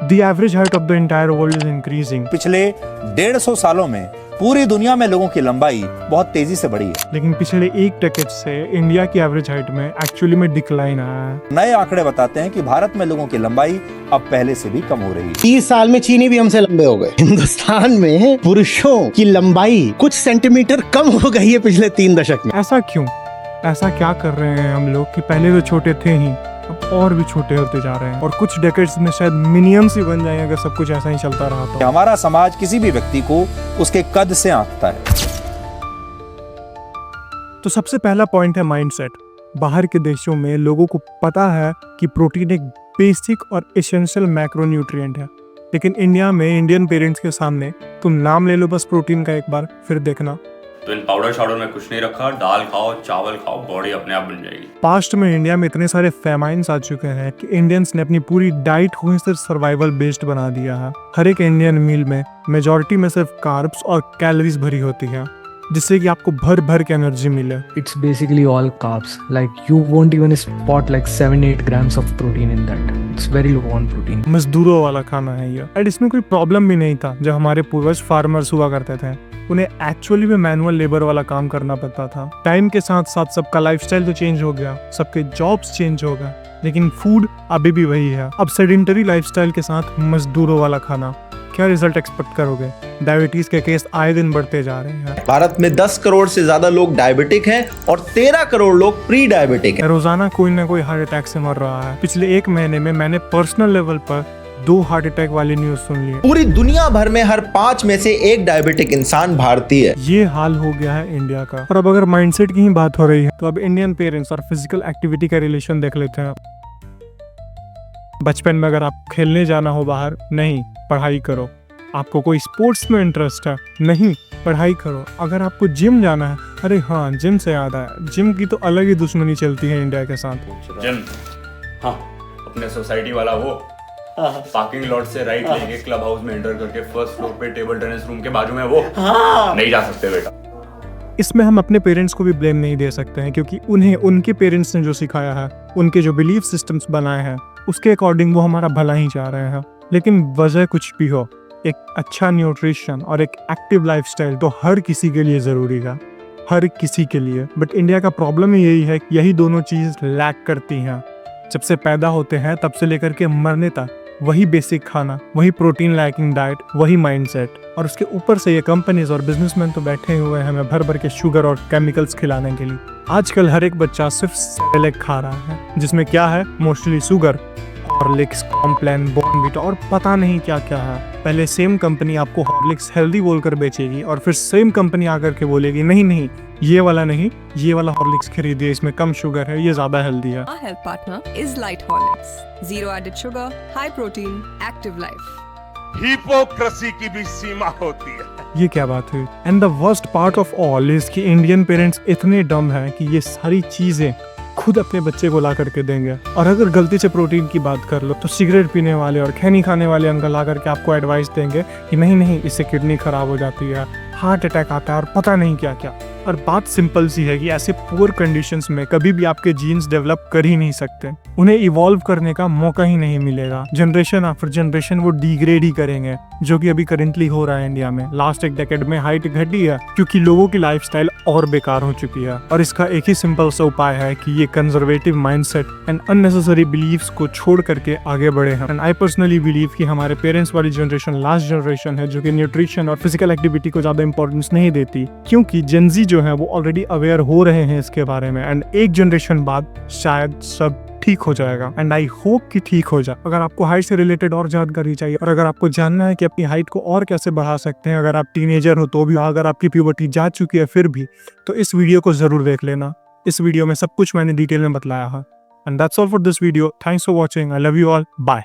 The average height of the entire world is increasing. पिछले 150 सालों में पूरी दुनिया में लोगों की लंबाई बहुत तेजी से बढ़ी है। लेकिन पिछले एक डेकेड से इंडिया की एवरेज हाइट में एक्चुअली में डिक्लाइन आया है। नए आंकड़े बताते हैं कि भारत में लोगों की लंबाई अब पहले से भी कम हो रही है। 30 साल में चीनी भी हमसे लंबे हो गए। हिंदुस्तान में पुरुषों की लंबाई कुछ सेंटीमीटर कम हो गई है पिछले 3 दशक में। ऐसा क्यों? ऐसा क्या कर रहे हैं हम लोग कि पहले तो छोटे थे ही, अब और भी छोटे होते जा रहे हैं और कुछ डेकेड्स में शायद मिनियम्स ही बन जाएंगे अगर सब कुछ ऐसा ही चलता रहा तो। हमारा समाज किसी भी व्यक्ति को उसके कद से आंकता है। तो सबसे पहला पॉइंट है माइंडसेट। बाहर के देशों में लोगों को पता है कि प्रोटीन एक बेसिक और एसेंशियल मैक्रोन्यूट्रिएंट है, लेकिन इंडिया में इंडियन पेरेंट्स के सामने तुम नाम ले लो बस प्रोटीन का एक बार, फिर देखना तो इन पाउडर शाउडर में कुछ नहीं रखा, दाल खाओ चावल खाओ, बॉडी अपने आप बन जाएगी। पास्ट में इंडिया में इतने सारे फेमाइन्स आ चुके हैं कि इंडियंस ने अपनी पूरी डाइट को ही सिर्फ सर्वाइवल बेस्ड बना दिया है। हर एक इंडियन मील में मेजॉरिटी में सिर्फ कार्ब्स और कैलोरीज भरी होती है, जिससे कि आपको भर भर के एनर्जी मिले। It's basically all carbs. Like you won't even spot like 7-8 grams of protein in that. It's very low on protein. मजदूरों वाला खाना है ये। एंड इसमें कोई प्रॉब्लम भी नहीं था। जब हमारे पूर्वज फार्मर्स हुआ करते थे, उन्हें एक्चुअली में मैनुअल लेबर वाला काम करना पड़ता था। टाइम के साथ साथ सबका लाइफस्टाइल तो चेंज हो गया, सबके जॉब्स चेंज हो गए, लेकिन फूड अभी भी वही है। अब सेडेंटरी लाइफस्टाइल के साथ मजदूरों वाला खाना, क्या रिजल्ट एक्सपेक्ट करोगे? डायबिटीज के केस आए दिन बढ़ते जा रहे हैं। भारत में 10 करोड़ से ज्यादा लोग डायबिटिक हैं और 13 करोड़ लोग प्री डायबिटिक हैं। रोजाना कोई ना कोई हार्ट अटैक से मर रहा है। पिछले 1 महीने में मैंने पर्सनल लेवल पर 2 हार्ट अटैक वाली न्यूज सुन ली। पूरी दुनिया भर में हर 5 में से 1 डायबिटिक इंसान भारतीय है। ये हाल हो गया है इंडिया का। और अब अगर माइंडसेट की ही बात हो रही है तो अब इंडियन पेरेंट्स और फिजिकल एक्टिविटी का रिलेशन देख लेते हैं। बचपन में अगर आप खेलने जाना हो बाहर, नहीं, पढ़ाई करो। आपको कोई स्पोर्ट्स में इंटरेस्ट है, नहीं, पढ़ाई करो। अगर आपको जिम जाना है, अरे हाँ, जिम से याद आया, जिम की तो अलग ही दुश्मनी चलती है इंडिया के साथ। जिम, हाँ, अपने सोसाइटी वाला वो पार्किंग लॉट से राइट लेके क्लब हाउस में एंटर करके फर्स्ट फ्लोर पे टेबल टेनिस रूम के बाजू में वो नहीं जा सकते बेटा। इसमें हम अपने पेरेंट्स को भी ब्लेम नहीं दे सकते हैं, क्योंकि उन्हें उनके पेरेंट्स ने जो सिखाया है, उनके जो बिलीफ सिस्टम्स बनाए हैं, उसके अकॉर्डिंग वो हमारा भला ही चाह रहे हैं। लेकिन वजह कुछ भी हो, एक अच्छा न्यूट्रिशन और एक एक्टिव लाइफस्टाइल तो हर किसी के लिए ज़रूरी है, हर किसी के लिए। बट इंडिया का प्रॉब्लम ही यही है कि यही दोनों चीज़ लैक करती हैं। जब से पैदा होते हैं तब से लेकर के मरने तक वही बेसिक खाना, वही प्रोटीन लैकिंग डाइट, वही माइंडसेट, और उसके ऊपर से ये कंपनीज और बिजनेसमैन तो बैठे हुए हैं हमें भर भर के शुगर और केमिकल्स खिलाने के लिए। आजकल हर एक बच्चा सिर्फ सेरेलैक खा रहा है, जिसमें क्या है, mostly sugar, Horlicks, Complan, Bournvita और पता नहीं क्या क्या है। पहले सेम कंपनी आपको हॉर्लिक्स हेल्दी बोलकर बेचेगी और फिर सेम कंपनी आकर के बोलेगी नहीं नहीं, ये वाला नहीं, ये वाला हॉर्लिक्स खरीदिए, इसमें कम शुगर है, ये ज्यादा हेल्दी है। Our health partner is Light Horlicks. Zero added sugar, high protein, active life. Hypocrisy की भी सीमा होती है। ये क्या बात हुई? And the worst part of all is कि इंडियन पेरेंट्स इतने डम हैं कि ये सारी चीजें खुद अपने बच्चे को ला करके देंगे। और अगर गलती से प्रोटीन की बात कर लो तो सिगरेट पीने वाले और खैनी खाने वाले अंकल ला करके आपको एडवाइस देंगे कि नहीं नहीं, इससे किडनी खराब हो जाती है, हार्ट अटैक आता है और पता नहीं क्या क्या। और बात सिंपल सी है कि ऐसे पुअर कंडीशंस में कभी भी आपके जीन्स डेवलप कर ही नहीं सकते, उन्हें इवॉल्व करने का मौका ही नहीं मिलेगा। जनरेशन आफ्टर जनरेशन वो डिग्रेड ही करेंगे, जो कि अभी करेंटली हो रहा है इंडिया में। लास्ट एक डेकेड में हाइट घटी है क्योंकि लोगों की लाइफस्टाइल और बेकार हो चुकी है। और इसका एक ही सिंपल सा उपाय है कि ये conservative mindset and unnecessary believes को छोड़ करके आगे बढ़े हैं। एंड आई पर्सनली बिलीव कि हमारे पेरेंट्स वाली जनरेशन लास्ट जनरेशन है जो कि न्यूट्रिशन और फिजिकल एक्टिविटी को ज्यादा इंपॉर्टेंस नहीं देती, क्योंकि जेनजी जो है वो ऑलरेडी अवेयर हो रहे हैं इसके बारे में। एंड एक जनरेशन बाद शायद सब ठीक हो जाएगा, एंड आई होप कि ठीक हो जाए। अगर आपको हाइट से रिलेटेड और जानकारी चाहिए और अगर आपको जानना है कि अपनी हाइट को और कैसे बढ़ा सकते हैं, अगर आप टीनेजर हो तो भी, अगर आपकी प्यूबर्टी जा चुकी है फिर भी, तो इस वीडियो को जरूर देख लेना। इस वीडियो में सब कुछ मैंने डिटेल में बतलाया है। And that's all for this video. Thanks for watching. I love you all. Bye.